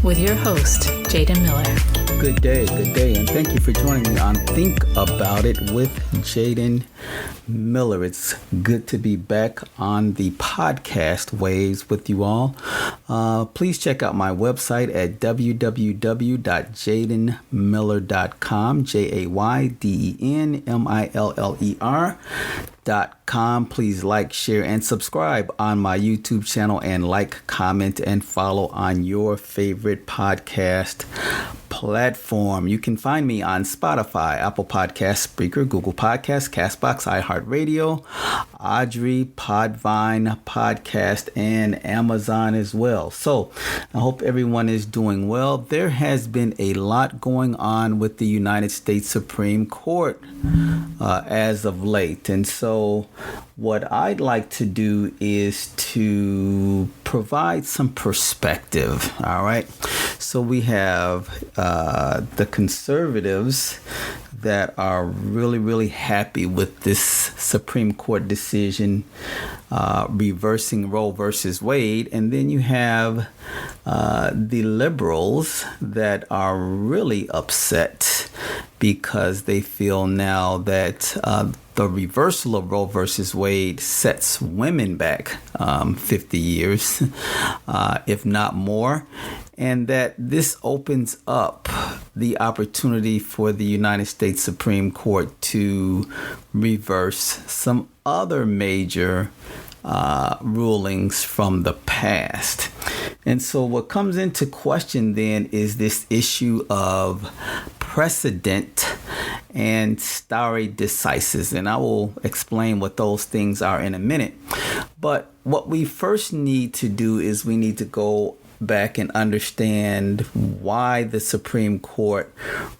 with your host, Jaden Miller. Good day, and thank you for joining me on Think About It with Jaden Miller. It's good to be back on the podcast waves with you all. Please check out my website at www.jadenmiller.com, JAYDENMILLER.com. Please like, share, and subscribe on my YouTube channel, and like, comment, and follow on your favorite podcast platform. You can find me on Spotify, Apple Podcasts, Spreaker, Google Podcasts, Castbox, iHeartRadio, Audrey, Podvine Podcast, and Amazon as well. So I hope everyone is doing well. There has been a lot going on with the United States Supreme Court as of late. And so what I'd like to do is to provide some perspective. All right. So we have the conservatives that are really happy with this Supreme Court decision reversing Roe versus Wade. And then you have the liberals that are really upset because they feel now that the reversal of Roe versus Wade sets women back 50 years, if not more, and that this opens up the opportunity for the United States Supreme Court to reverse some other major rulings from the past. And so what comes into question then is this issue of precedent and stare decisis. And I will explain what those things are in a minute. But what we first need to do is we need to go back and understand why the Supreme Court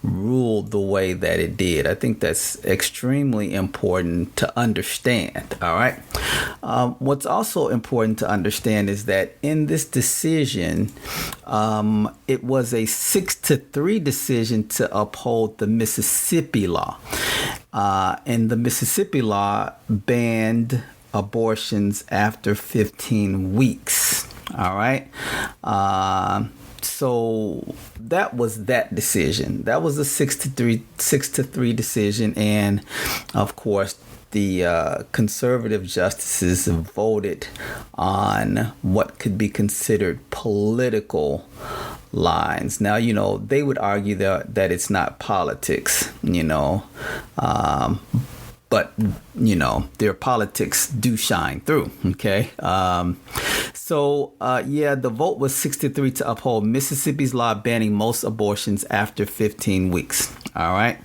ruled the way that it did. I think that's extremely important to understand. All right. What's also important to understand is that in this decision, it was a 6-3 decision to uphold the Mississippi law. And the Mississippi law banned abortions after 15 weeks. All right. So that was that decision. That was a 6-3 decision. And of course, the conservative justices voted on what could be considered political lines. Now, they would argue that it's not politics, but, their politics do shine through. Okay. The vote was 6-3 to uphold Mississippi's law banning most abortions after 15 weeks. All right.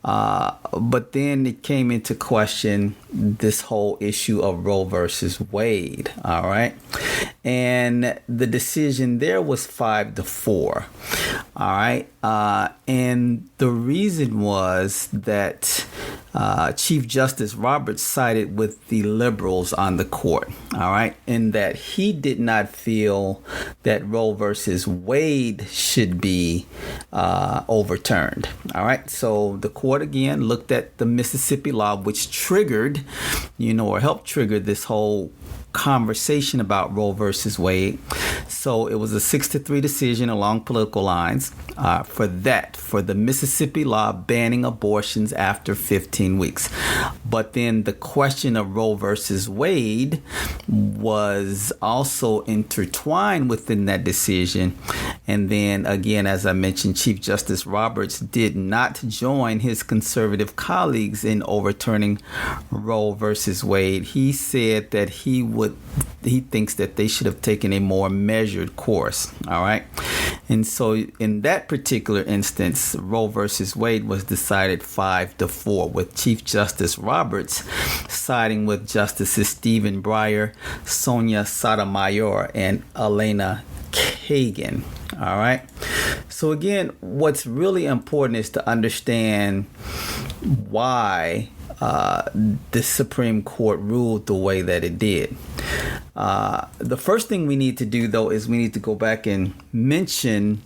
But then it came into question this whole issue of Roe versus Wade. All right. And the decision there was 5-4. All right. And the reason was that Chief Justice Roberts sided with the liberals on the court. All right. In that he did not feel that Roe versus Wade should be overturned. All right. So the court again looked at the Mississippi law, which triggered, or helped trigger this whole conversation about Roe versus Wade. So it was a 6-3 decision along political lines for the Mississippi law banning abortions after 15 weeks. But then the question of Roe versus Wade was also intertwined within that decision. And then again, as I mentioned, Chief Justice Roberts did not join his conservative colleagues in overturning Roe versus Wade. He said that he thinks that they should have taken a more measured course. All right. And so in that particular instance, Roe versus Wade was decided 5-4, with Chief Justice Roberts siding with Justices Stephen Breyer, Sonia Sotomayor, and Elena Kagan. All right. So again, what's really important is to understand why the Supreme Court ruled the way that it did. The first thing we need to do, though, is we need to go back and mention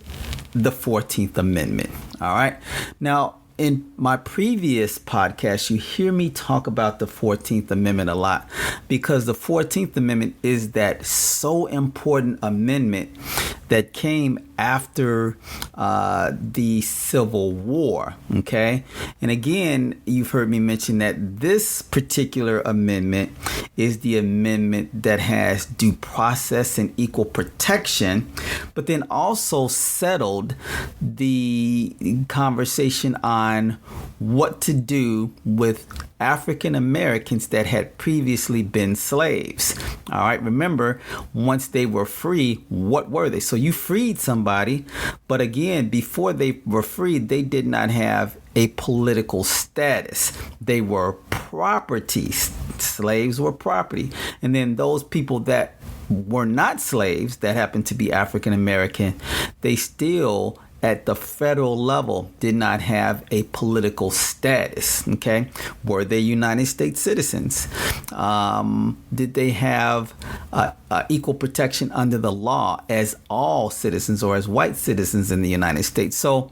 the 14th Amendment. All right. Now, in my previous podcast, you hear me talk about the 14th Amendment a lot because the 14th Amendment is that so important amendment that came after the Civil War. Okay. And again, you've heard me mention that this particular amendment is the amendment that has due process and equal protection, but then also settled the conversation on what to do with African Americans that had previously been slaves. All right. Remember, once they were free, what were they? So you freed somebody, but again, before they were freed, they did not have a political status. They were property. Slaves were property. And then those people that were not slaves, that happened to be African American, they still at the federal level did not have a political status. Okay. Were they United States citizens? Did they have equal protection under the law as all citizens or as white citizens in the United States? So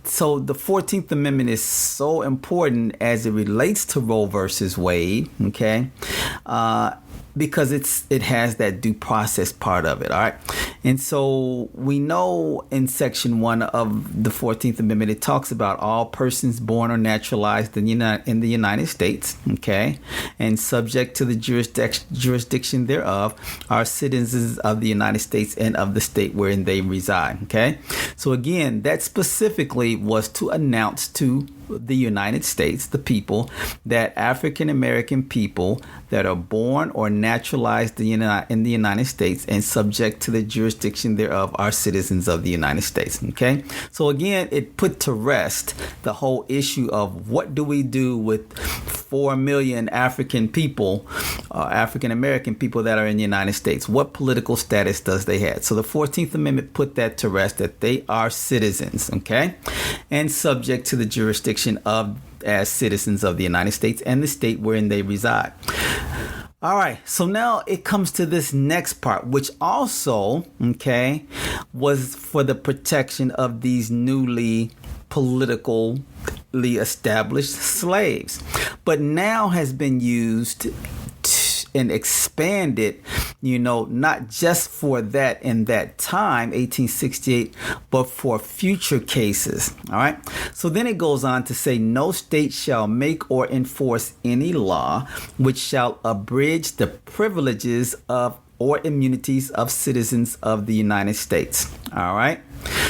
the 14th Amendment is so important as it relates to Roe versus Wade. Okay. Because it has that due process part of it. All right. And so we know in Section 1 of the 14th Amendment, it talks about all persons born or naturalized in the United States, okay, and subject to the jurisdiction thereof are citizens of the United States and of the state wherein they reside, okay. So again, that specifically was to announce to the United States, the people, that African American people that are born or naturalized in the United States and subject to the jurisdiction thereof are citizens of the United States. Okay. So again, it put to rest the whole issue of what do we do with 4 million African people, African American people that are in the United States? What political status does they have? So the 14th Amendment put that to rest, that they are citizens, okay, and subject to the jurisdiction of as citizens of the United States and the state wherein they reside. All right, so now it comes to this next part, which also, okay, was for the protection of these newly politically established slaves, but now has been used and expanded, not just for that in that time, 1868, but for future cases. All right. So then it goes on to say, no state shall make or enforce any law which shall abridge the privileges of or immunities of citizens of the United States. All right.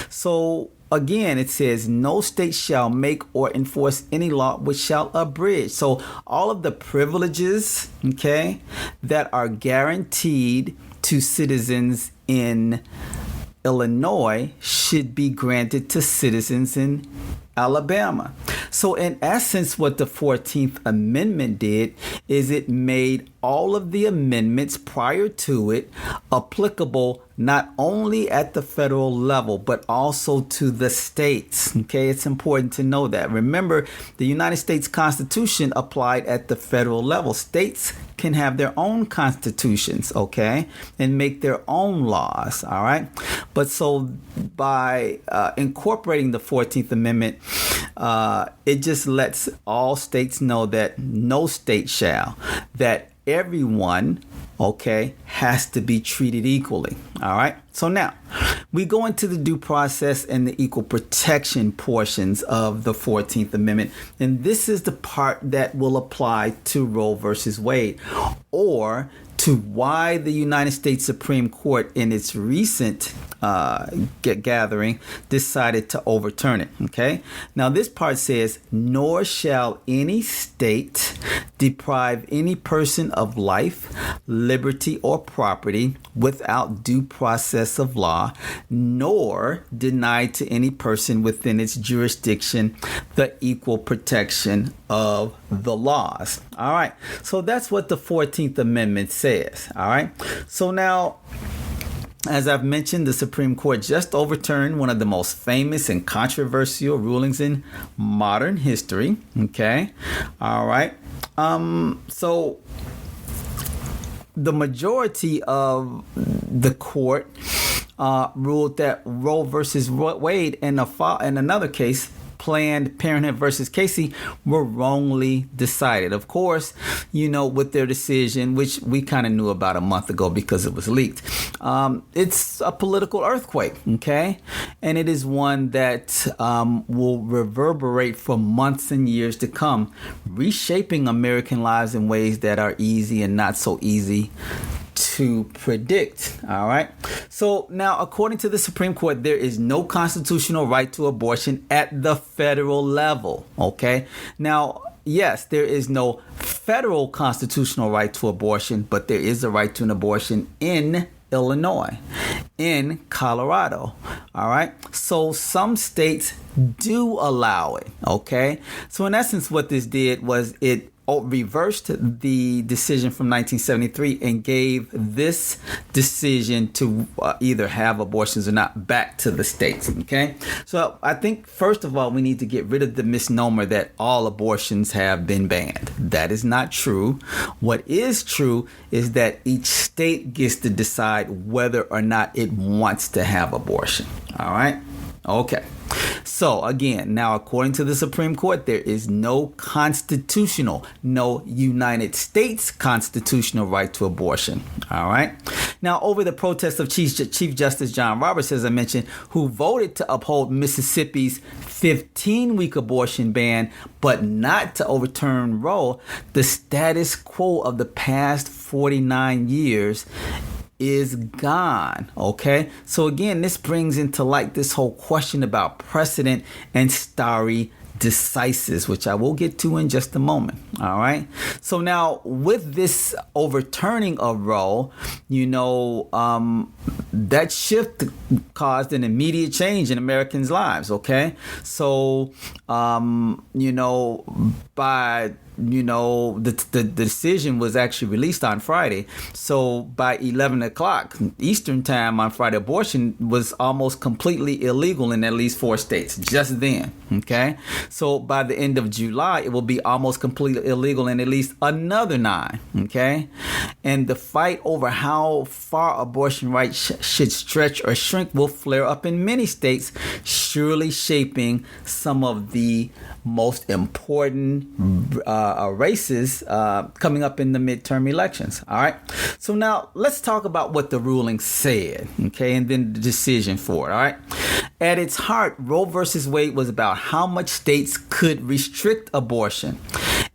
So again, it says no state shall make or enforce any law which shall abridge. So all of the privileges, okay, that are guaranteed to citizens in Illinois should be granted to citizens in Alabama. So in essence, what the 14th Amendment did is it made all of the amendments prior to it applicable not only at the federal level, but also to the states. Okay, it's important to know that. Remember, the United States Constitution applied at the federal level. States can have their own constitutions, okay, and make their own laws, all right? But so by incorporating the 14th Amendment, it just lets all states know that no state shall, that everyone, okay, has to be treated equally. All right. So now we go into the due process and the equal protection portions of the 14th Amendment. And this is the part that will apply to Roe versus Wade, or to why the United States Supreme Court in its recent gathering decided to overturn it. Okay. Now this part says, nor shall any state deprive any person of life, liberty, or property without due process of law, nor deny to any person within its jurisdiction the equal protection of the laws. All right. So that's what the 14th Amendment says. All right. So now, as I've mentioned, the Supreme Court just overturned one of the most famous and controversial rulings in modern history. Okay. All right. So the majority of the court ruled that Roe versus Wade in another case Planned Parenthood versus Casey were wrongly decided. Of course, with their decision, which we kind of knew about a month ago because it was leaked, it's a political earthquake, okay? And it is one that will reverberate for months and years to come, reshaping American lives in ways that are easy and not so easy to predict. All right. So now, according to the Supreme Court, there is no constitutional right to abortion at the federal level. OK, now, yes, there is no federal constitutional right to abortion, but there is a right to an abortion in Illinois, in Colorado. All right. So some states do allow it. OK, so in essence, what this did was it reversed the decision from 1973 and gave this decision to either have abortions or not back to the states. Okay, so I think first of all we need to get rid of the misnomer that all abortions have been banned. That is not true. What is true is that each state gets to decide whether or not it wants to have abortion. All right. Okay. So again, now according to the Supreme Court, there is no United States constitutional right to abortion. All right. Now, over the protest of Chief Justice John Roberts, as I mentioned, who voted to uphold Mississippi's 15-week abortion ban, but not to overturn Roe, the status quo of the past 49 years is gone. Okay, so again, this brings into light this whole question about precedent and stare decisis, which I will get to in just a moment. All right, so now with this overturning of Roe, that shift caused an immediate change in Americans' lives. Okay, so by the decision was actually released on Friday. So by 11 o'clock Eastern time on Friday, abortion was almost completely illegal in at least 4 states just then. Okay. So by the end of July, it will be almost completely illegal in at least another 9. Okay. And the fight over how far abortion rights should stretch or shrink will flare up in many states, surely shaping some of the most important races coming up in the midterm elections. All right. So now let's talk about what the ruling said. Okay. And then the decision for it. All right. At its heart, Roe versus Wade was about how much states could restrict abortion.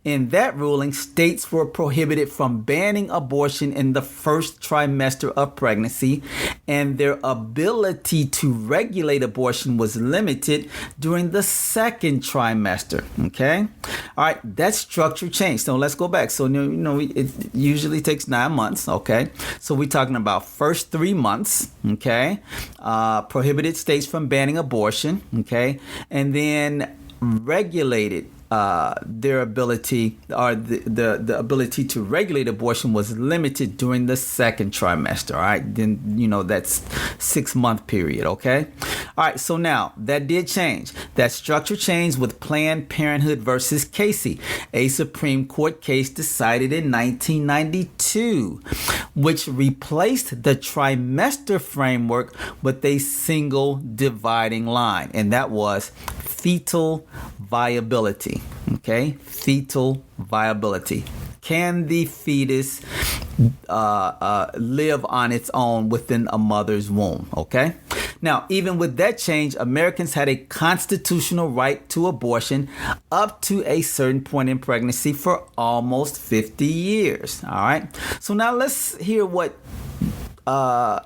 In that ruling, states were prohibited from banning abortion in the first trimester of pregnancy, and their ability to regulate abortion was limited during the second trimester. Okay? All right, that structure changed. So let's go back. So, it usually takes 9 months. Okay? So we're talking about first 3 months. Okay? Prohibited states from banning abortion. Okay? And then regulated their ability, or the ability to regulate abortion was limited during the second trimester. All right, then that's 6-month period. Okay, all right. So now that did change. That structure changed with Planned Parenthood versus Casey, a Supreme Court case decided in 1992, which replaced the trimester framework with a single dividing line, and that was fetal viability. Okay, fetal viability. Can the fetus live on its own within a mother's womb? Okay. Now, even with that change, Americans had a constitutional right to abortion up to a certain point in pregnancy for almost 50 years. All right. So now let's hear what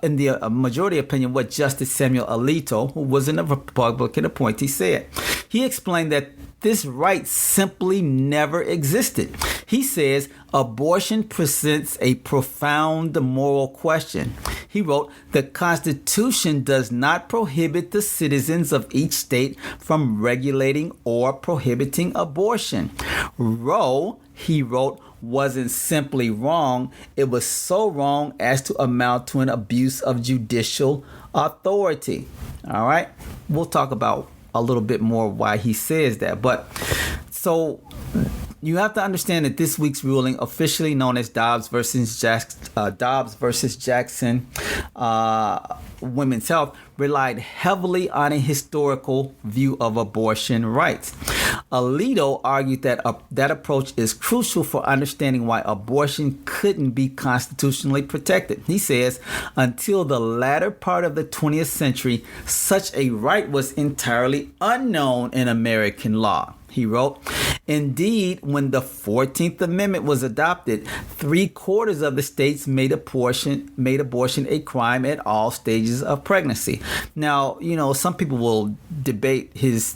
in the majority opinion, what Justice Samuel Alito, who was a Republican appointee, said. He explained that this right simply never existed. He says abortion presents a profound moral question. He wrote, "The Constitution does not prohibit the citizens of each state from regulating or prohibiting abortion. Roe," he wrote, "wasn't simply wrong. It was so wrong as to amount to an abuse of judicial authority." All right. We'll talk about a little bit more why he says that. But so you have to understand that this week's ruling, officially known as Dobbs versus Jackson, women's health relied heavily on a historical view of abortion rights. Alito argued that that approach is crucial for understanding why abortion couldn't be constitutionally protected. He says, until the latter part of the 20th century, such a right was entirely unknown in American law. He wrote, indeed, when the 14th Amendment was adopted, 3/4 of the states made abortion a crime at all stages of pregnancy. Now, some people will debate his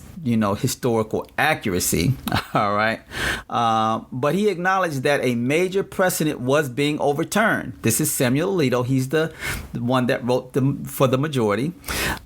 historical accuracy, all right? But he acknowledged that a major precedent was being overturned. This is Samuel Alito. He's the one that wrote for the majority.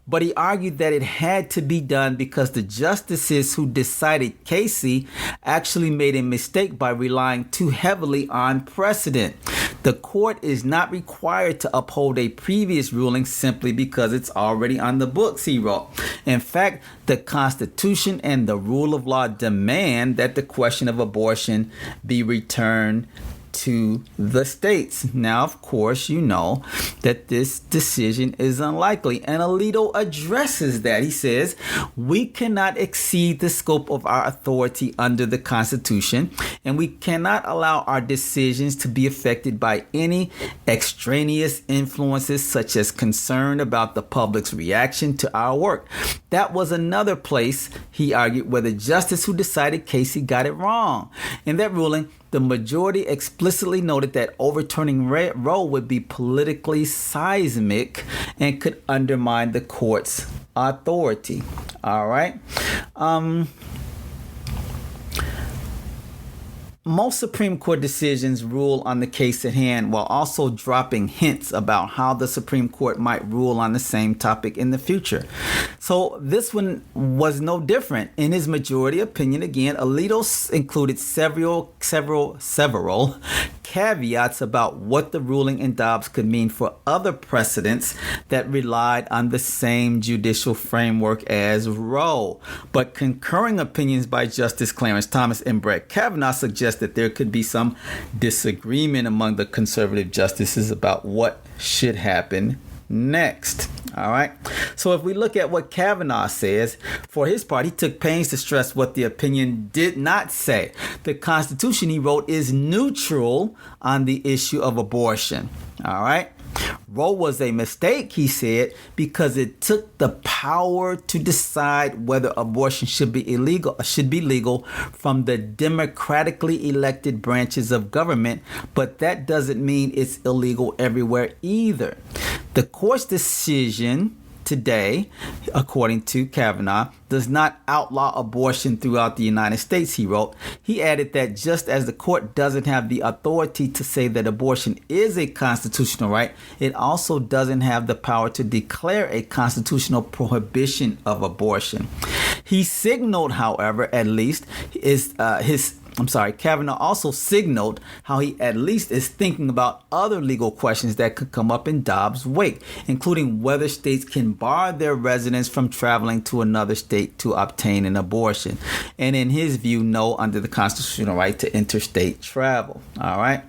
But he argued that it had to be done because the justices who decided Casey actually made a mistake by relying too heavily on precedent. The court is not required to uphold a previous ruling simply because it's already on the books, he wrote. In fact, the Constitution and the rule of law demand that the question of abortion be returned to the states. Now, of course, you know that this decision is unlikely, and Alito addresses that. He says, we cannot exceed the scope of our authority under the Constitution, and we cannot allow our decisions to be affected by any extraneous influences such as concern about the public's reaction to our work. That was another place, he argued, where the justice who decided Casey got it wrong. In that ruling, the majority explicitly noted that overturning Roe would be politically seismic and could undermine the court's authority. All right. Most Supreme Court decisions rule on the case at hand while also dropping hints about how the Supreme Court might rule on the same topic in the future. So this one was no different. In his majority opinion, again, Alito included several caveats about what the ruling in Dobbs could mean for other precedents that relied on the same judicial framework as Roe. But concurring opinions by Justice Clarence Thomas and Brett Kavanaugh suggest that there could be some disagreement among the conservative justices about what should happen next. All right. So if we look at what Kavanaugh says, for his part, he took pains to stress what the opinion did not say. The Constitution, he wrote, is neutral on the issue of abortion. All right. Roe was a mistake, he said, because it took the power to decide whether abortion should be legal from the democratically elected branches of government, but that doesn't mean it's illegal everywhere either. The court's decision today, according to Kavanaugh, does not outlaw abortion throughout the United States, he wrote. He added that just as the court doesn't have the authority to say that abortion is a constitutional right, it also doesn't have the power to declare a constitutional prohibition of abortion. He signaled, however, Kavanaugh also signaled how he at least is thinking about other legal questions that could come up in Dobbs' wake, including whether states can bar their residents from traveling to another state to obtain an abortion. And in his view, no under the constitutional right to interstate travel. All right.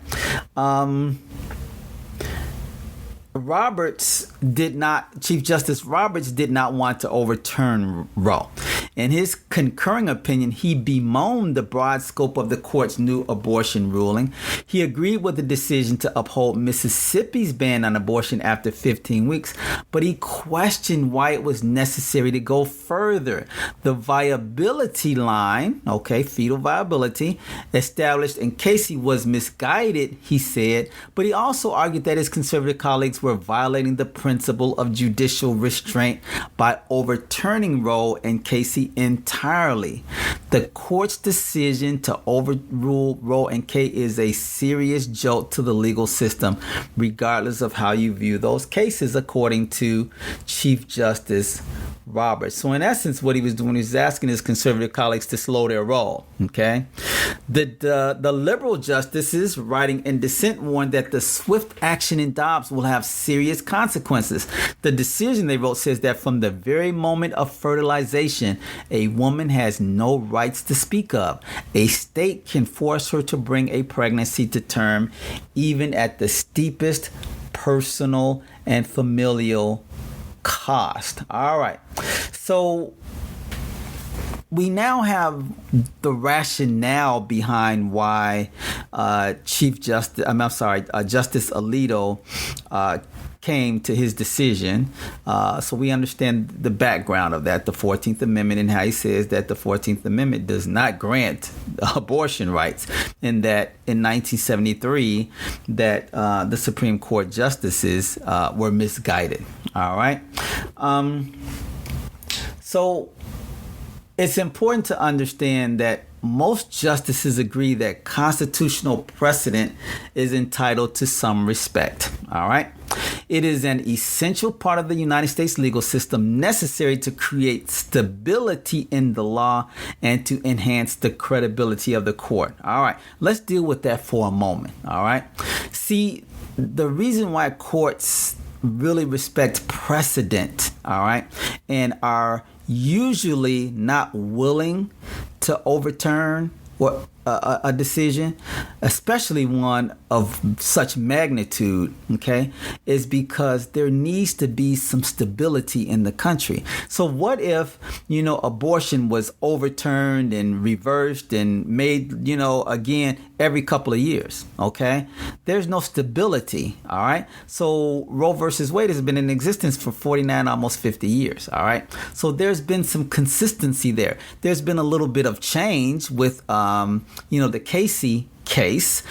Chief Justice Roberts did not want to overturn Roe. In his concurring opinion, he bemoaned the broad scope of the court's new abortion ruling. He agreed with the decision to uphold Mississippi's ban on abortion after 15 weeks, but he questioned why it was necessary to go further. The viability line, fetal viability, established in Casey was misguided, he said, but he also argued that his conservative colleagues were violating the principle of judicial restraint by overturning Roe and Casey entirely. The court's decision to overrule Roe and Casey is a serious jolt to the legal system, regardless of how you view those cases, according to Chief Justice Roberts. So in essence, what he was doing, he was asking his conservative colleagues to slow their roll. Okay. The liberal justices writing in dissent warned that the swift action in Dobbs will have serious consequences. The decision, they wrote, says that from the very moment of fertilization, a woman has no rights to speak of. A state can force her to bring a pregnancy to term, even at the steepest personal and familial cost. All right. So we now have the rationale behind why Justice Alito came to his decision. So we understand the background of that, the 14th Amendment, and how he says that the 14th Amendment does not grant abortion rights, and that in 1973 that the Supreme Court justices were misguided. All right. So it's important to understand that most justices agree that constitutional precedent is entitled to some respect. All right. It is an essential part of the United States legal system necessary to create stability in the law and to enhance the credibility of the court. All right. Let's deal with that for a moment. All right. See, the reason why courts really respect precedent, all right, and are usually not willing to overturn a decision, especially one of such magnitude, okay, is because there needs to be some stability in the country. So what if, abortion was overturned and reversed and made, again, every couple of years, okay? There's no stability, all right? So Roe versus Wade has been in existence for 49, almost 50 years, all right? So there's been some consistency there. There's been a little bit of change with, the Casey case,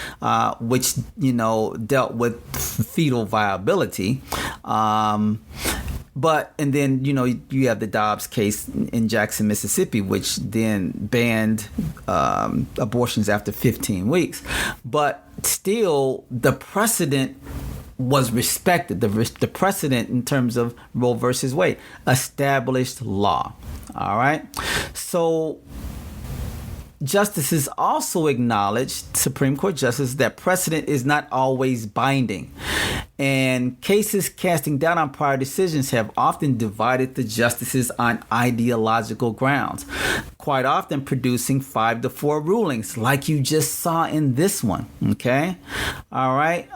which, dealt with fetal viability. And then, you have the Dobbs case in Jackson, Mississippi, which then banned abortions after 15 weeks. But still, the precedent was respected. The precedent in terms of Roe versus Wade, established law. All right. So justices also acknowledged, Supreme Court justices, that precedent is not always binding. And cases casting doubt on prior decisions have often divided the justices on ideological grounds, quite often producing 5-4 rulings, like you just saw in this one. Okay? All right.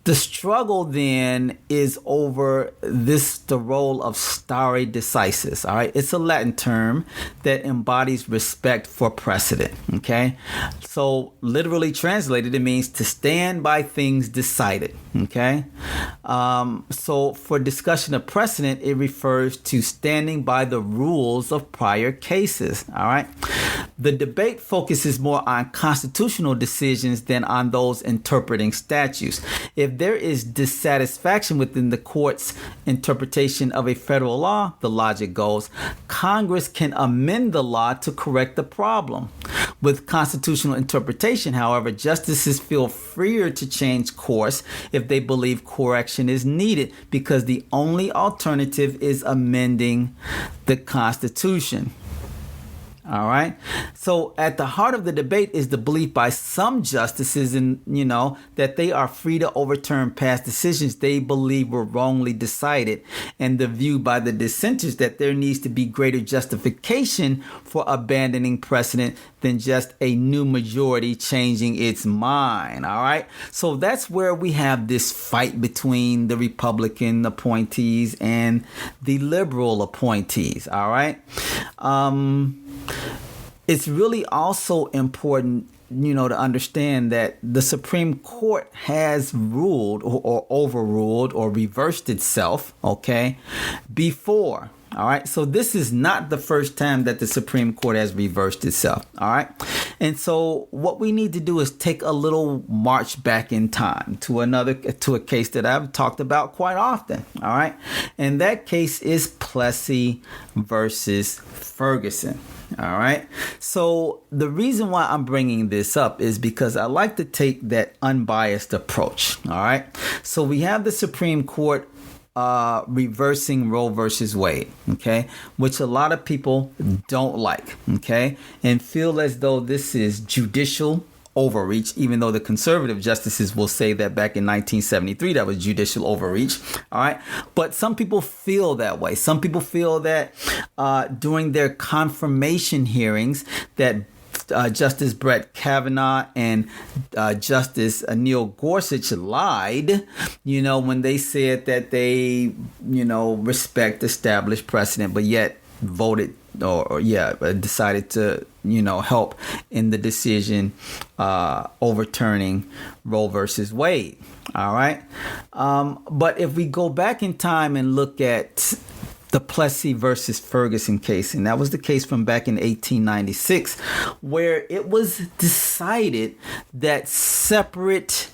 The struggle then is over the role of stare decisis. All right. It's a Latin term that embodies respect for precedent. Okay. So literally translated, it means to stand by things decided. Okay. So for discussion of precedent, it refers to standing by the rules of prior cases. All right. The debate focuses more on constitutional decisions than on those interpreting statutes. If there is dissatisfaction within the court's interpretation of a federal law, the logic goes, Congress can amend the law to correct the problem. With constitutional interpretation, however, justices feel freer to change course if they believe correction is needed, because the only alternative is amending the Constitution. All right. So at the heart of the debate is the belief by some justices that they are free to overturn past decisions they believe were wrongly decided, and the view by the dissenters that there needs to be greater justification for abandoning precedent than just a new majority changing its mind. All right. So that's where we have this fight between the Republican appointees and the liberal appointees. All right. It's really also important, to understand that the Supreme Court has ruled or overruled or reversed itself, okay, before. All right. So this is not the first time that the Supreme Court has reversed itself. All right. And so what we need to do is take a little march back in time to a case that I've talked about quite often. All right. And that case is Plessy versus Ferguson. All right. So the reason why I'm bringing this up is because I like to take that unbiased approach. All right. So we have the Supreme Court reversing Roe versus Wade, okay, which a lot of people don't like, okay, and feel as though this is judicial overreach, even though the conservative justices will say that back in 1973 that was judicial overreach. All right. But some people feel that way. Some people feel that during their confirmation hearings that Justice Brett Kavanaugh and Justice Neil Gorsuch lied, when they said that they, respect established precedent, but yet voted decided to, help in the decision overturning Roe versus Wade. All right. But if we go back in time and look at the Plessy versus Ferguson case, and that was the case from back in 1896, where it was decided that separate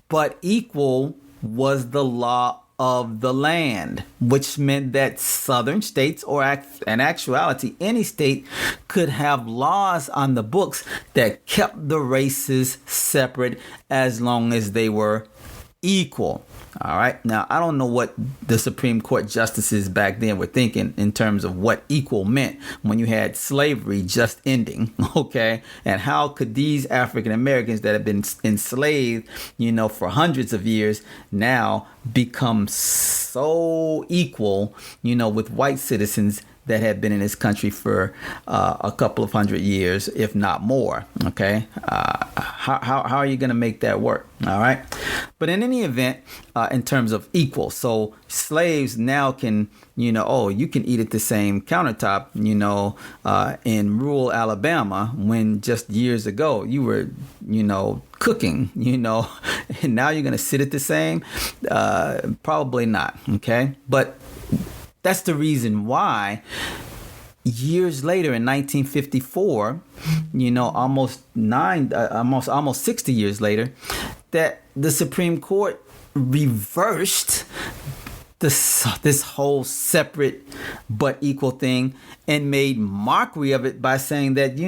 but equal was the law of the land, which meant that southern states, or in actuality any state, could have laws on the books that kept the races separate as long as they were equal. All right. Now, I don't know what the Supreme Court justices back then were thinking in terms of what equal meant when you had slavery just ending. OK, and how could these African Americans that have been enslaved, for hundreds of years now become so equal, with white citizens that had been in this country for a couple of hundred years, if not more. Okay. How are you going to make that work? All right. But in any event, in terms of equal, so slaves now can, you can eat at the same countertop, in rural Alabama, when just years ago you were, cooking, and now you're going to sit at the same? Probably not. Okay. But that's the reason why years later in 1954, almost 60 years later, that the Supreme Court reversed this whole separate but equal thing and made mockery of it by saying that,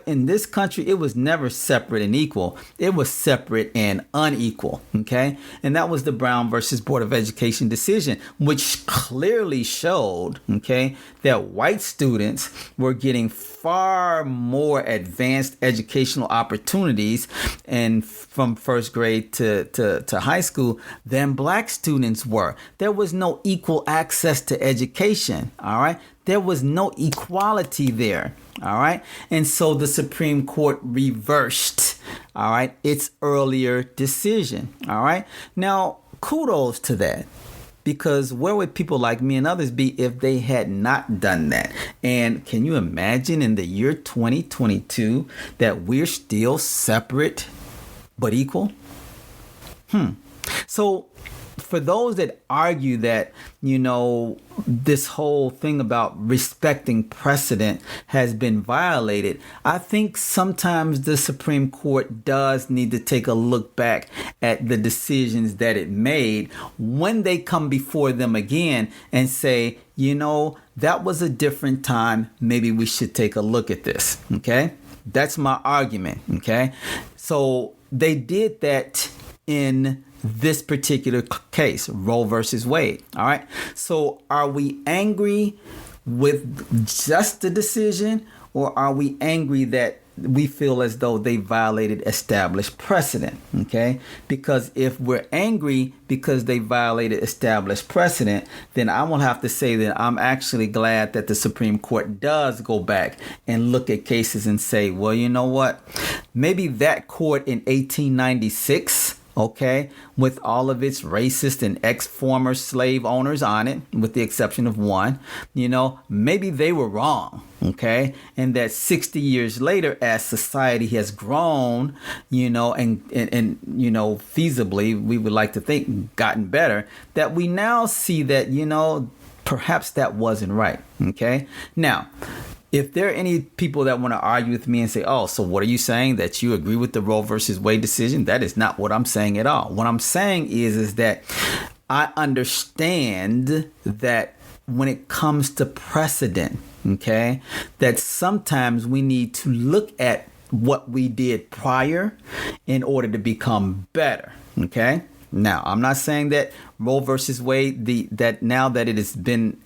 in this country, it was never separate and equal. It was separate and unequal. Okay. And that was the Brown versus Board of Education decision, which clearly showed, that white students were getting far more advanced educational opportunities and from first grade to high school than black students were. There was no equal access to education. All right. There was no equality there. All right. And so the Supreme Court reversed, all right, its earlier decision. All right. Now, kudos to that. Because where would people like me and others be if they had not done that? And can you imagine in the year 2022 that we're still separate but equal? So for those that argue that, this whole thing about respecting precedent has been violated, I think sometimes the Supreme Court does need to take a look back at the decisions that it made when they come before them again and say, that was a different time. Maybe we should take a look at this. Okay. That's my argument. Okay. So they did that in this particular case, Roe versus Wade. All right. So are we angry with just the decision, or are we angry that we feel as though they violated established precedent? Okay. Because if we're angry because they violated established precedent, then I will have to say that I'm actually glad that the Supreme Court does go back and look at cases and say, well, you know what? Maybe that court in 1896, okay, with all of its racist and ex-former slave owners on it, with the exception of one, maybe they were wrong, okay? And that 60 years later, as society has grown, and feasibly, we would like to think gotten better, that we now see that, perhaps that wasn't right, okay? Now, if there are any people that want to argue with me and say, oh, so what are you saying, that you agree with the Roe versus Wade decision? That is not what I'm saying at all. What I'm saying is that I understand that when it comes to precedent, okay, that sometimes we need to look at what we did prior in order to become better, okay? Now, I'm not saying that Roe versus Wade, that now that it has been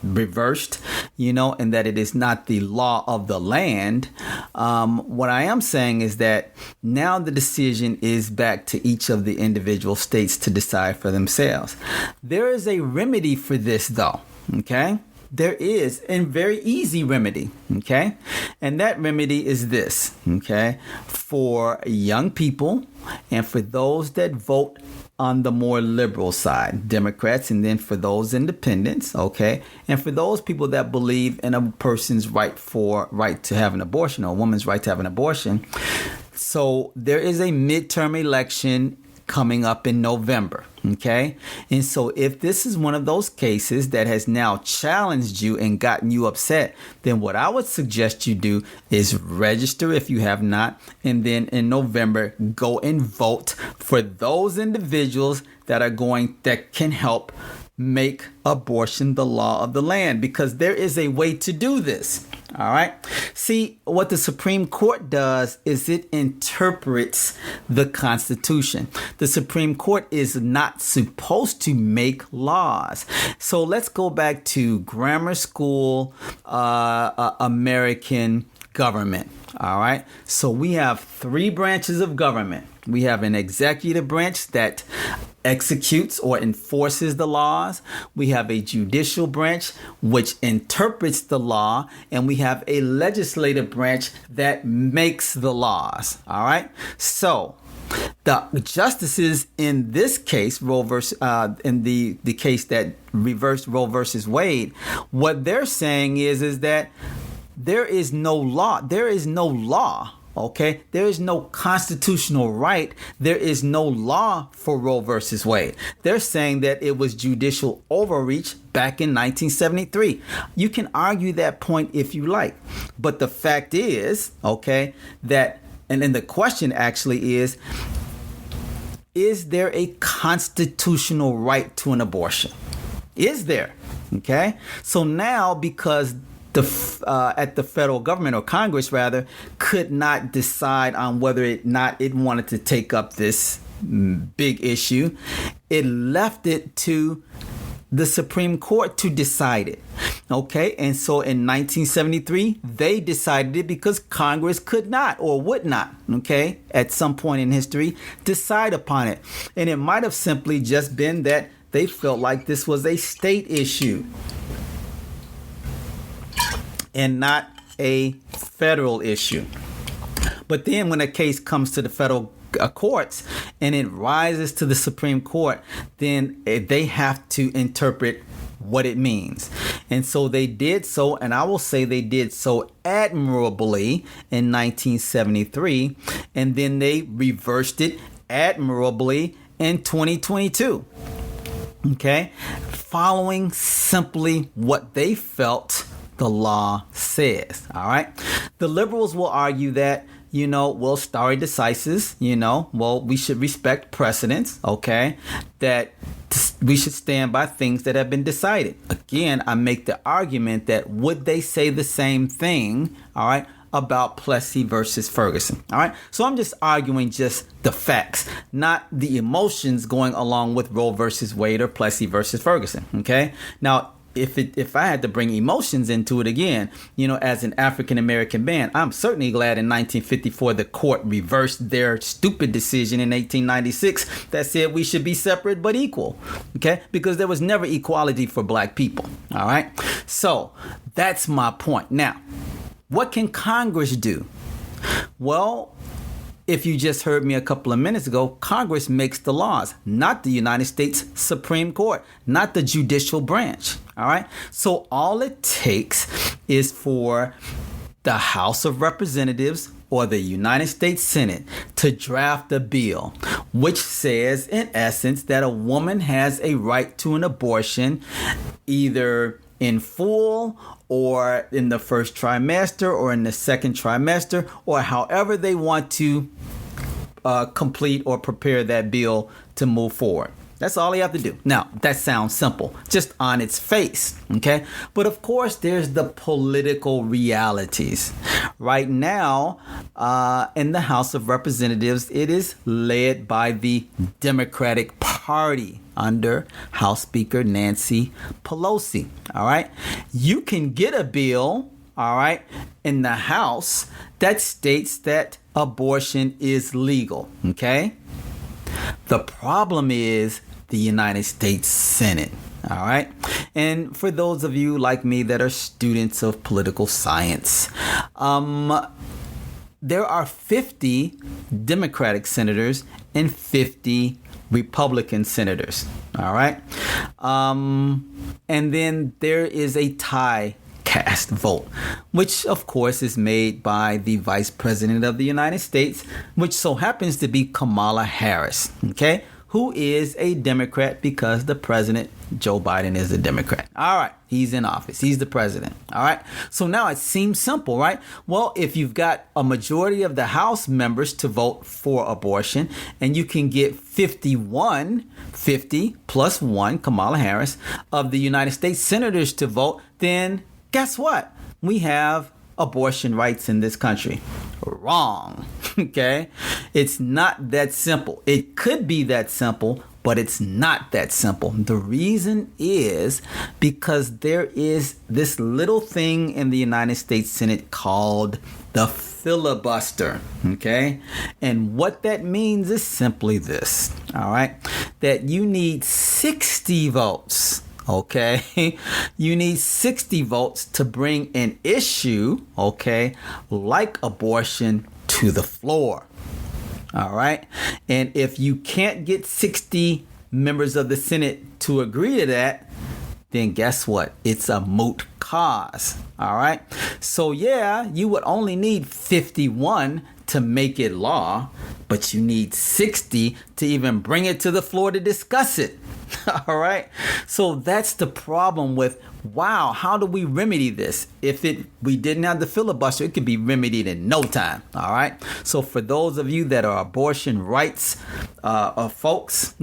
reversed, and that it is not the law of the land. What I am saying is that now the decision is back to each of the individual states to decide for themselves. There is a remedy for this, though. Okay. there is a very easy remedy, okay? And that remedy is this, okay? For young people and for those that vote on the more liberal side, Democrats, and then for those independents, okay? And for those people that believe in a person's right to have an abortion, or a woman's right to have an abortion. So there is a midterm election coming up in November, okay? And so if this is one of those cases that has now challenged you and gotten you upset, then what I would suggest you do is register if you have not, and then in November, go and vote for those individuals that can help make abortion the law of the land, because there is a way to do this. All right. See, what the Supreme Court does is it interprets the Constitution. The Supreme Court is not supposed to make laws. So let's go back to grammar school, American government. All right. So we have three branches of government. We have an executive branch that executes or enforces the laws. We have a judicial branch which interprets the law, and we have a legislative branch that makes the laws. All right. So the justices in this case, in the case that reversed Roe versus Wade, what they're saying is that there is no law. There is no law. Okay, there is no constitutional right. There is no law for Roe versus Wade. They're saying that it was judicial overreach back in 1973. You can argue that point if you like. But the fact is, okay, and then the question actually is there a constitutional right to an abortion? Is there? Okay, so now because at the federal government, or Congress rather, could not decide on whether it wanted to take up this big issue, it left it to the Supreme Court to decide it. Okay, and so in 1973, they decided it because Congress could not or would not, okay, at some point in history, decide upon it. And it might have simply just been that they felt like this was a state issue and not a federal issue. But then when a case comes to the federal courts and it rises to the Supreme Court, then they have to interpret what it means. And so they did so, and I will say they did so admirably in 1973, and then they reversed it admirably in 2022. Okay? Following simply what they felt the law says. All right. The liberals will argue that, well, stare decisis, we should respect precedents. Okay. That we should stand by things that have been decided. Again, I make the argument that would they say the same thing? All right. About Plessy versus Ferguson. All right. So I'm just arguing just the facts, not the emotions going along with Roe versus Wade or Plessy versus Ferguson. Okay. Now, if I had to bring emotions into it again, as an African-American man, I'm certainly glad in 1954 the court reversed their stupid decision in 1896 that said we should be separate but equal, okay? Because there was never equality for black people, all right? So that's my point. Now, what can Congress do? Well, if you just heard me a couple of minutes ago, Congress makes the laws, not the United States Supreme Court, not the judicial branch. All right. So all it takes is for the House of Representatives or the United States Senate to draft a bill which says, in essence, that a woman has a right to an abortion either in full or in the first trimester or in the second trimester, or however they want to complete or prepare that bill to move forward. That's all you have to do. Now, that sounds simple, just on its face, okay? But of course, there's the political realities. Right now, in the House of Representatives, it is led by the Democratic Party under House Speaker Nancy Pelosi, all right? You can get a bill, all right, in the House that states that abortion is legal, okay? The problem is the United States Senate. All right. And for those of you like me that are students of political science, there are 50 Democratic senators and 50 Republican senators. All right. And then there is a tie cast vote, which of course is made by the Vice President of the United States, which so happens to be Kamala Harris, okay, who is a Democrat because the president, Joe Biden, is a Democrat. All right, he's in office. He's the president. All right. So now it seems simple, right? Well, if you've got a majority of the House members to vote for abortion and you can get 50 plus one, Kamala Harris, of the United States senators to vote, then guess what? We have abortion rights in this country. Wrong. Okay? It's not that simple. It could be that simple, but it's not that simple. The reason is because there is this little thing in the United States Senate called the filibuster. Okay? And what that means is simply this. All right? That you need 60 votes. Okay, you need 60 votes to bring an issue, okay, like abortion to the floor. All right. And if you can't get 60 members of the Senate to agree to that, then guess what? It's a moot cause. All right. So, yeah, you would only need 51 to make it law, but you need 60 to even bring it to the floor to discuss it. All right. So that's the problem with, wow, how do we remedy this? If we didn't have the filibuster, it could be remedied in no time. All right. So for those of you that are abortion rights folks,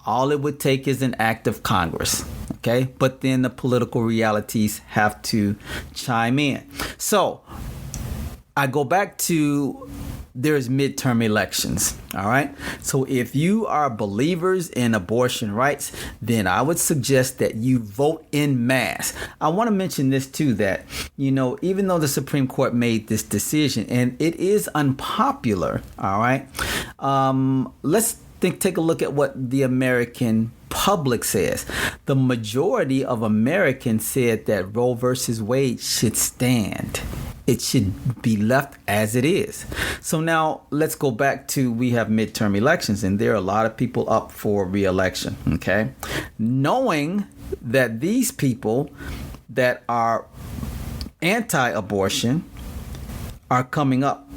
all it would take is an act of Congress. Okay. But then the political realities have to chime in. So I go back to there's midterm elections. All right. So if you are believers in abortion rights, then I would suggest that you vote in mass. I want to mention this too, that, even though the Supreme Court made this decision and it is unpopular. All right. Let's take a look at what the American public says. The majority of Americans said that Roe versus Wade should stand. It should be left as it is. So now let's go back to, we have midterm elections and there are a lot of people up for re-election. Okay. Knowing that these people that are anti-abortion are coming up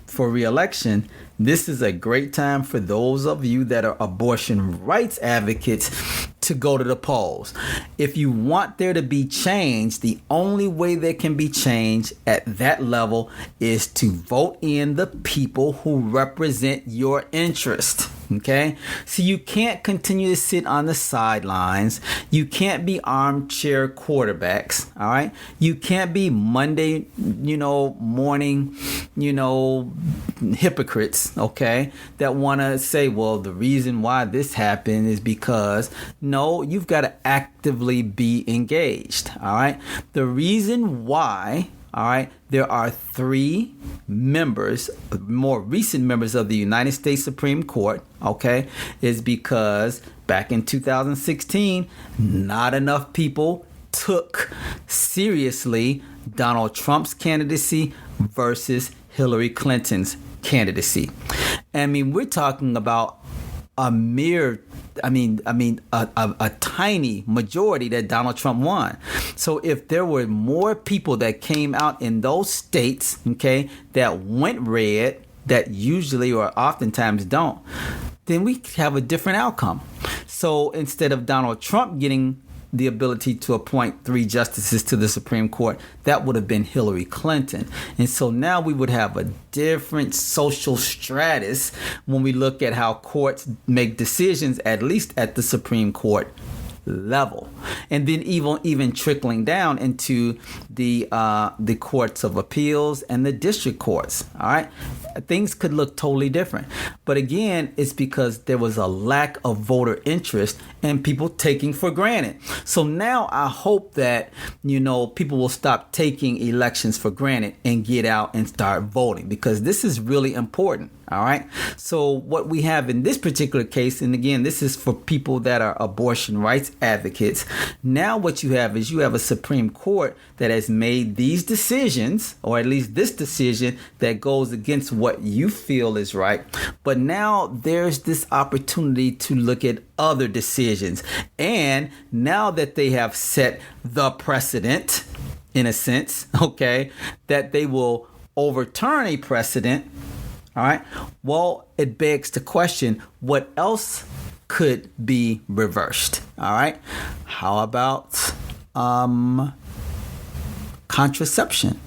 for re-election, this is a great time for those of you that are abortion rights advocates to go to the polls. If you want there to be change, the only way there can be change at that level is to vote in the people who represent your interest. Okay, so you can't continue to sit on the sidelines. You can't be armchair quarterbacks. All right, you can't be Monday, morning, hypocrites. Okay, that want to say, well, the reason why this happened is because no, you've got to actively be engaged. All right, the reason why. All right, there are 3 members, more recent members of the United States Supreme Court, okay, is because back in 2016, not enough people took seriously Donald Trump's candidacy versus Hillary Clinton's candidacy. I mean, we're talking about a tiny majority that Donald Trump won. So if there were more people that came out in those states, okay, that went red, that usually or oftentimes don't, then we have a different outcome. So instead of Donald Trump getting the ability to appoint 3 justices to the Supreme Court, that would have been Hillary Clinton. And so now we would have a different social stratus when we look at how courts make decisions, at least at the Supreme Court level, and then even trickling down into the courts of appeals and the district courts. All right, things could look totally different, but again, it's because there was a lack of voter interest and people taking for granted. So now I hope that people will stop taking elections for granted and get out and start voting, because this is really important. All right. So what we have in this particular case, and again, this is for people that are abortion rights advocates. Now what you have is you have a Supreme Court that has made these decisions, or at least this decision that goes against what you feel is right. But now there's this opportunity to look at other decisions. And now that they have set the precedent, in a sense, okay, that they will overturn a precedent. All right. Well, it begs the question, what else could be reversed? All right. How about contraception?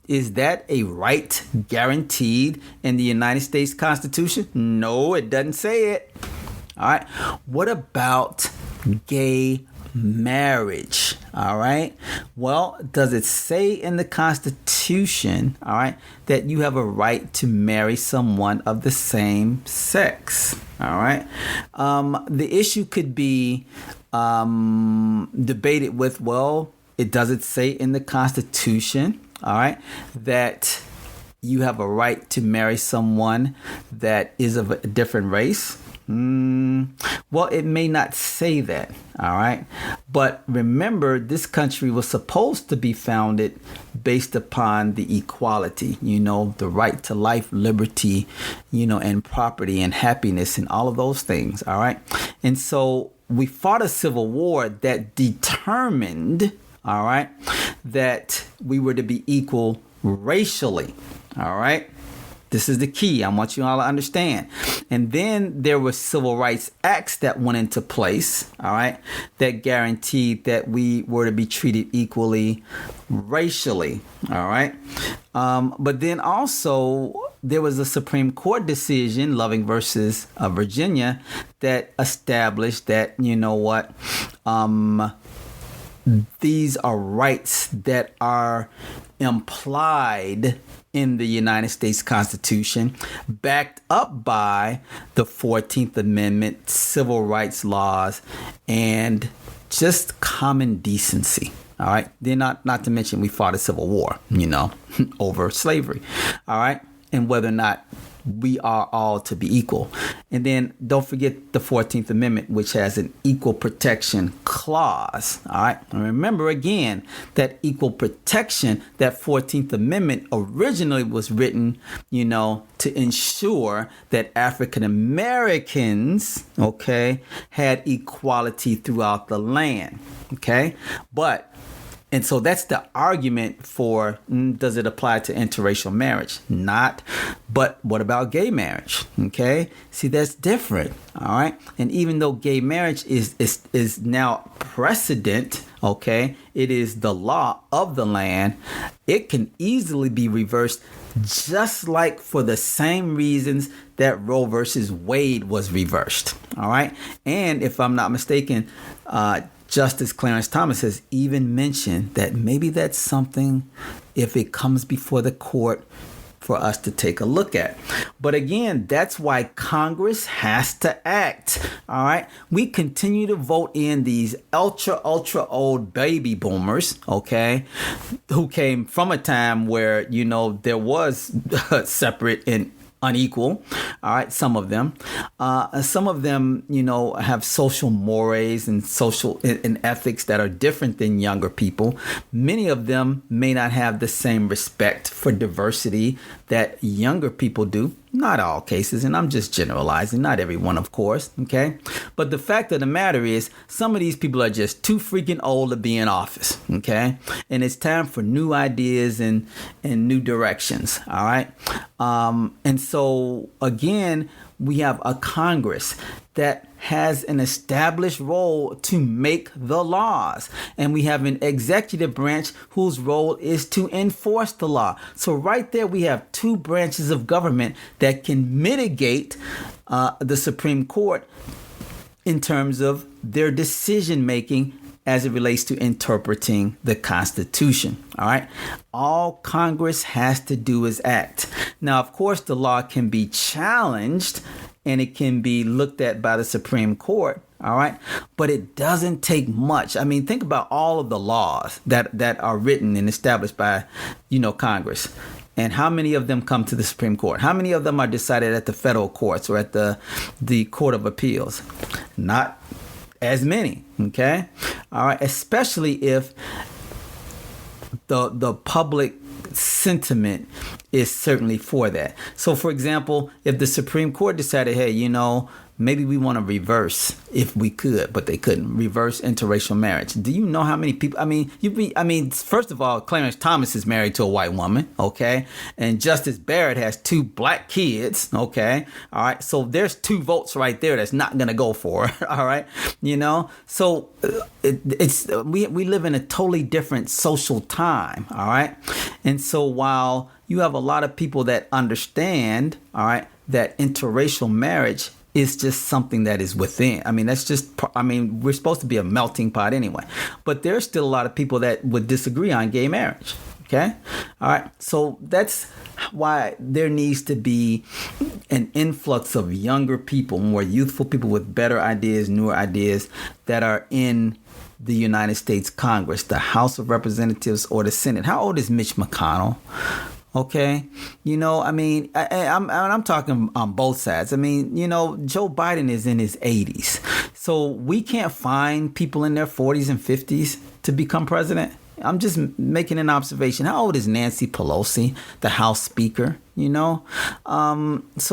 Is that a right guaranteed in the United States Constitution? No, it doesn't say it. All right. What about gay marriage? All right. Well, does it say in the Constitution, all right, that you have a right to marry someone of the same sex? All right. The issue could be debated with, well, it doesn't say in the Constitution, all right, that you have a right to marry someone that is of a different race. Well, it may not say that, all right? But remember, this country was supposed to be founded based upon the equality, the right to life, liberty, and property and happiness and all of those things, all right? And so we fought a civil war that determined, all right, that we were to be equal racially, all right? This is the key. I want you all to understand. And then there were civil rights acts that went into place, all right, that guaranteed that we were to be treated equally racially, all right. But then also there was a Supreme Court decision, Loving versus Virginia, that established that, these are rights that are implied in the United States Constitution, backed up by the 14th Amendment, civil rights laws, and just common decency. All right. Then not to mention we fought a civil war, over slavery. All right. And whether or not we are all to be equal. And then don't forget the 14th Amendment, which has an equal protection clause. All right. And remember again that equal protection, that 14th Amendment originally was written, to ensure that African Americans, okay, had equality throughout the land. Okay. And so that's the argument for, does it apply to interracial marriage? Not. But what about gay marriage? Okay. See, that's different. All right. And even though gay marriage is now precedent, okay, it is the law of the land, it can easily be reversed, just like for the same reasons that Roe versus Wade was reversed. All right. And if I'm not mistaken, Justice Clarence Thomas has even mentioned that maybe that's something, if it comes before the court, for us to take a look at. But again, that's why Congress has to act. All right. We continue to vote in these ultra old baby boomers, okay, who came from a time where, there was separate and unequal. All right. Some of them, have social mores and social and ethics that are different than younger people. Many of them may not have the same respect for diversity that younger people do. Not all cases, and I'm just generalizing, not everyone, of course, okay? But the fact of the matter is, some of these people are just too freaking old to be in office, okay? And it's time for new ideas and new directions, all right? And so, again, we have a Congress that has an established role to make the laws. And we have an executive branch whose role is to enforce the law. So right there, we have two branches of government that can mitigate the Supreme Court in terms of their decision making as it relates to interpreting the Constitution. All right. All Congress has to do is act. Now, of course, the law can be challenged and it can be looked at by the Supreme Court. All right. But it doesn't take much. I mean, think about all of the laws that are written and established by, Congress. And how many of them come to the Supreme Court? How many of them are decided at the federal courts or at the Court of Appeals? Not as many, okay? All right, especially if the public sentiment is certainly for that. So, for example, if the Supreme Court decided, hey, maybe we want to reverse, if we could, but they couldn't, reverse interracial marriage. Do you know how many people? First of all, Clarence Thomas is married to a white woman, okay? And Justice Barrett has 2 black kids, okay? All right, so there's 2 votes right there that's not going to go for it, all right? So we live in a totally different social time, all right? And so while you have a lot of people that understand, all right, that interracial marriage is just something that is within. We're supposed to be a melting pot anyway. But there's still a lot of people that would disagree on gay marriage. Okay? All right. So that's why there needs to be an influx of younger people, more youthful people with better ideas, newer ideas that are in the United States Congress, the House of Representatives or the Senate. How old is Mitch McConnell? Okay. I'm talking on both sides. Joe Biden is in his 80s. So we can't find people in their 40s and 50s to become president. I'm just making an observation. How old is Nancy Pelosi, the House Speaker? So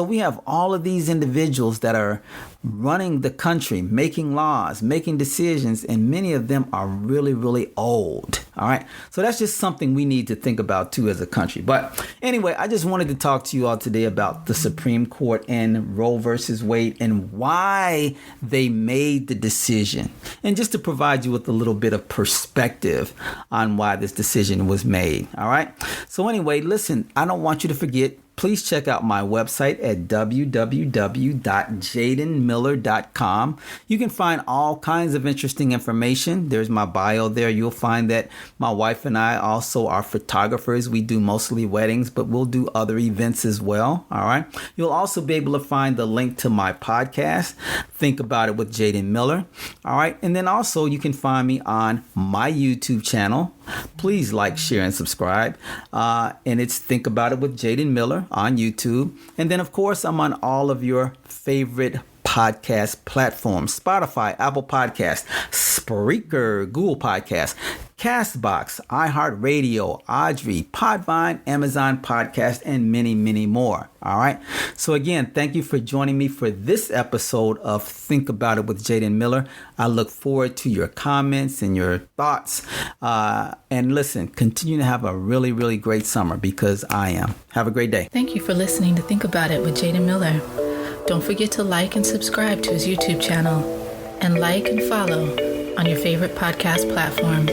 we have all of these individuals that are running the country, making laws, making decisions, and many of them are really, really old. All right. So that's just something we need to think about, too, as a country. But anyway, I just wanted to talk to you all today about the Supreme Court and Roe versus Wade and why they made the decision. And just to provide you with a little bit of perspective on why this decision was made. All right. So anyway, listen, I don't want you to forget. Please check out my website at www.jadenmiller.com. You can find all kinds of interesting information. There's my bio there. You'll find that my wife and I also are photographers. We do mostly weddings, but we'll do other events as well. All right. You'll also be able to find the link to my podcast, Think About It with Jaden Miller. All right. And then also you can find me on my YouTube channel. Please like, share, and subscribe. And it's Think About It with Jaden Miller on YouTube. And then, of course, I'm on all of your favorite podcast platforms: Spotify, Apple Podcasts, Spreaker, Google Podcasts, Castbox, iHeartRadio, Audrey, Podvine, Amazon Podcast, and many, many more. All right. So again, thank you for joining me for this episode of Think About It with Jaden Miller. I look forward to your comments and your thoughts. And listen, continue to have a really, really great summer, because I am. Have a great day. Thank you for listening to Think About It with Jaden Miller. Don't forget to like and subscribe to his YouTube channel, and like and follow on your favorite podcast platform.